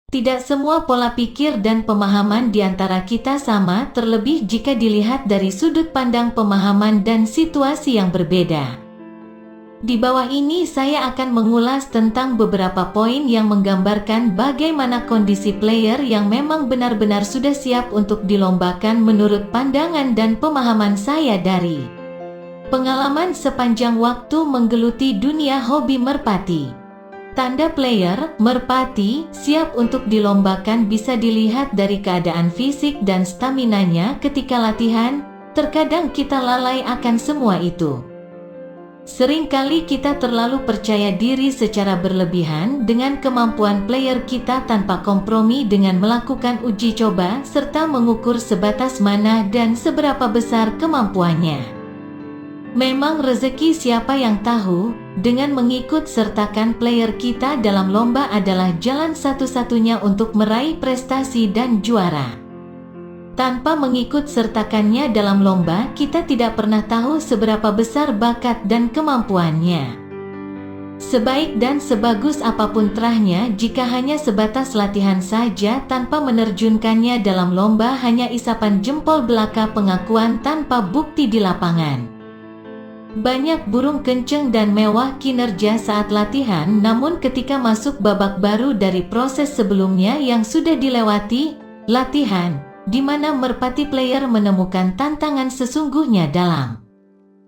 Tidak semua pola pikir dan pemahaman di antara kita sama, terlebih jika dilihat dari sudut pandang pemahaman dan situasi yang berbeda. Di bawah ini saya akan mengulas tentang beberapa poin yang menggambarkan bagaimana kondisi player yang memang benar-benar sudah siap untuk dilombakan menurut pandangan dan pemahaman saya dari pengalaman sepanjang waktu menggeluti dunia hobi merpati. Tanda player merpati siap untuk dilombakan bisa dilihat dari keadaan fisik dan staminanya ketika latihan. Terkadang kita lalai akan semua itu. Seringkali kita terlalu percaya diri secara berlebihan dengan kemampuan player kita tanpa kompromi dengan melakukan uji coba serta mengukur sebatas mana dan seberapa besar kemampuannya. Memang rezeki siapa yang tahu, dengan mengikut sertakan player kita dalam lomba adalah jalan satu-satunya untuk meraih prestasi dan juara. Tanpa mengikut sertakannya dalam lomba, kita tidak pernah tahu seberapa besar bakat dan kemampuannya. Sebaik dan sebagus apapun terahnya, jika hanya sebatas latihan saja tanpa menerjunkannya dalam lomba, hanya isapan jempol belaka pengakuan tanpa bukti di lapangan. Banyak burung kenceng dan mewah kinerja saat latihan, namun ketika masuk babak baru dari proses sebelumnya yang sudah dilewati, latihan, di mana merpati player menemukan tantangan sesungguhnya dalam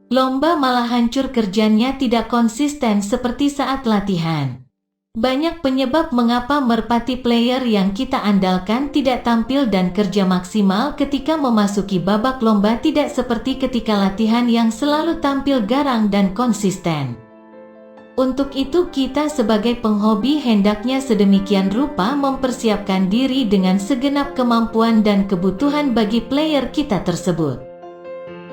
lomba, malah hancur kerjanya tidak konsisten seperti saat latihan. Banyak penyebab mengapa merpati player yang kita andalkan tidak tampil dan kerja maksimal ketika memasuki babak lomba, tidak seperti ketika latihan yang selalu tampil garang dan konsisten. Untuk itu kita sebagai penghobi hendaknya sedemikian rupa mempersiapkan diri dengan segenap kemampuan dan kebutuhan bagi player kita tersebut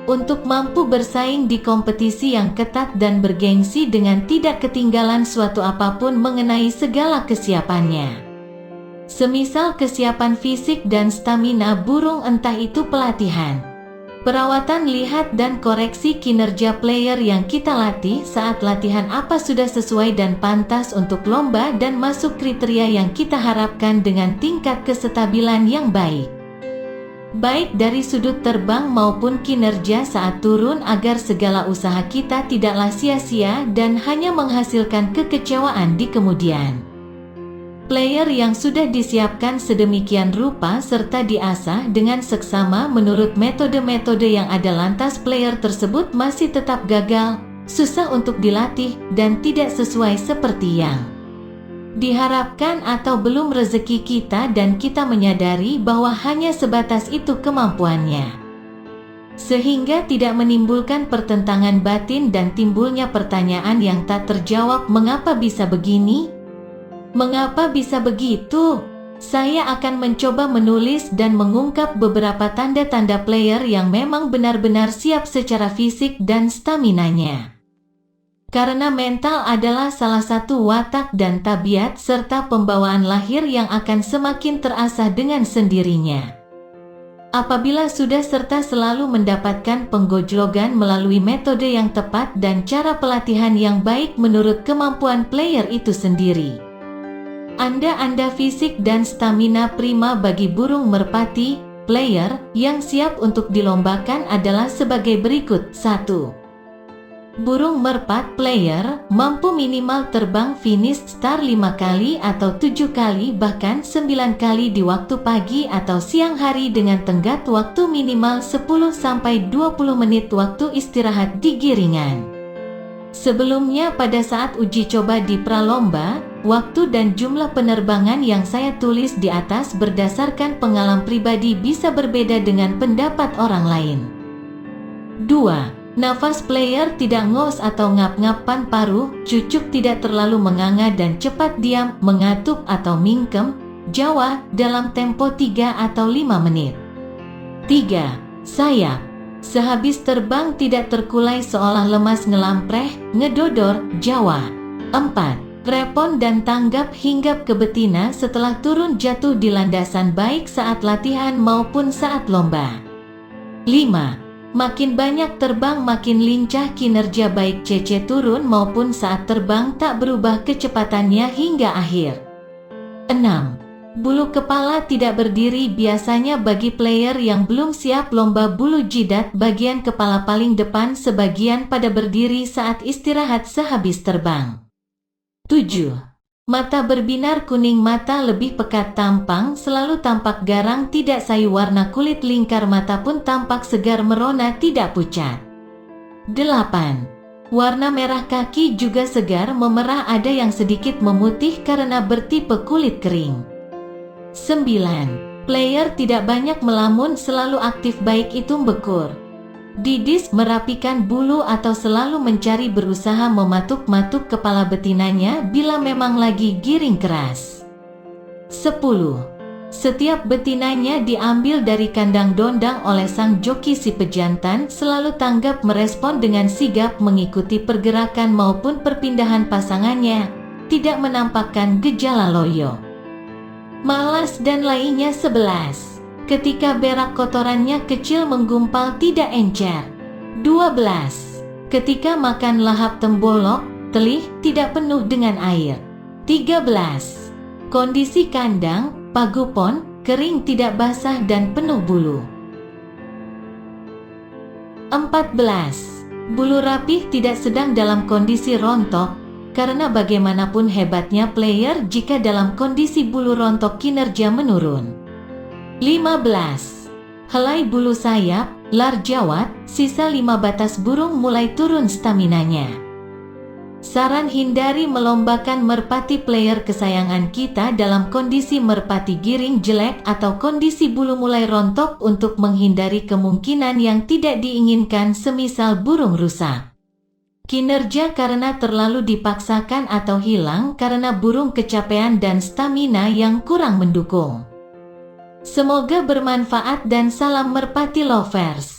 untuk mampu bersaing di kompetisi yang ketat dan bergengsi dengan tidak ketinggalan suatu apapun mengenai segala kesiapannya. Semisal kesiapan fisik dan stamina burung, entah itu pelatihan, perawatan, lihat dan koreksi kinerja player yang kita latih saat latihan apa sudah sesuai dan pantas untuk lomba dan masuk kriteria yang kita harapkan dengan tingkat kestabilan yang baik. Baik dari sudut terbang maupun kinerja saat turun, agar segala usaha kita tidaklah sia-sia dan hanya menghasilkan kekecewaan di kemudian. Player yang sudah disiapkan sedemikian rupa serta diasah dengan seksama menurut metode-metode yang ada, lantas player tersebut masih tetap gagal, susah untuk dilatih, dan tidak sesuai seperti yang diharapkan, atau belum rezeki kita dan kita menyadari bahwa hanya sebatas itu kemampuannya, sehingga tidak menimbulkan pertentangan batin dan timbulnya pertanyaan yang tak terjawab, mengapa bisa begini? Mengapa bisa begitu? Saya akan mencoba menulis dan mengungkap beberapa tanda-tanda player yang memang benar-benar siap secara fisik dan staminanya. Karena mental adalah salah satu watak dan tabiat serta pembawaan lahir yang akan semakin terasah dengan sendirinya apabila sudah serta selalu mendapatkan penggojlogan melalui metode yang tepat dan cara pelatihan yang baik menurut kemampuan player itu sendiri. Anda fisik dan stamina prima bagi burung merpati player yang siap untuk dilombakan adalah sebagai berikut. 1. Burung merpat player mampu minimal terbang finish star 5 kali atau 7 kali bahkan 9 kali di waktu pagi atau siang hari dengan tenggat waktu minimal 10-20 menit waktu istirahat di giringan. Sebelumnya pada saat uji coba di pralomba, waktu dan jumlah penerbangan yang saya tulis di atas berdasarkan pengalaman pribadi bisa berbeda dengan pendapat orang lain. 2. Nafas player tidak ngos atau ngap-ngapan paruh, cucuk tidak terlalu menganga dan cepat diam, mengatup atau mingkem, Jawa, dalam tempo 3 atau 5 menit. 3. Sayap. Sehabis terbang tidak terkulai seolah lemas, ngelampreh, ngedodor, Jawa. 4. Repon dan tanggap hinggap ke betina setelah turun jatuh di landasan baik saat latihan maupun saat lomba. 5. Makin banyak terbang makin lincah kinerja baik CC turun maupun saat terbang tak berubah kecepatannya hingga akhir. 6. Bulu kepala tidak berdiri biasanya bagi player yang belum siap lomba. Bulu jidat bagian kepala paling depan sebagian pada berdiri saat istirahat sehabis terbang. 7. Mata berbinar kuning. Mata lebih pekat tampang, selalu tampak garang, tidak sayu. Warna kulit lingkar mata pun tampak segar merona, tidak pucat. 8. Warna merah kaki juga segar memerah, ada yang sedikit memutih karena bertipe kulit kering. 9. Player tidak banyak melamun, selalu aktif baik itu bekur, didis, merapikan bulu atau selalu mencari, berusaha mematuk-matuk kepala betinanya bila memang lagi giring keras. 10. Setiap betinanya diambil dari kandang dondang oleh sang joki. Si pejantan selalu tanggap merespon dengan sigap mengikuti pergerakan maupun perpindahan pasangannya, tidak menampakkan gejala loyo, malas dan lainnya. 11. Ketika berak kotorannya kecil menggumpal, tidak encer. 12. Ketika makan lahap tembolok, telih, tidak penuh dengan air. 13. Kondisi kandang pagupon, kering, tidak basah dan penuh bulu. 14. Bulu rapih, tidak sedang dalam kondisi rontok, karena bagaimanapun hebatnya player, jika dalam kondisi bulu rontok kinerja menurun. 15. Helai bulu sayap, lar jawat, sisa 5 batas burung mulai turun staminanya. Saran: hindari melombakan merpati player kesayangan kita dalam kondisi merpati giring jelek atau kondisi bulu mulai rontok untuk menghindari kemungkinan yang tidak diinginkan, semisal burung rusak, kinerja karena terlalu dipaksakan, atau hilang karena burung kecapean dan stamina yang kurang mendukung. Semoga bermanfaat dan salam merpati lovers.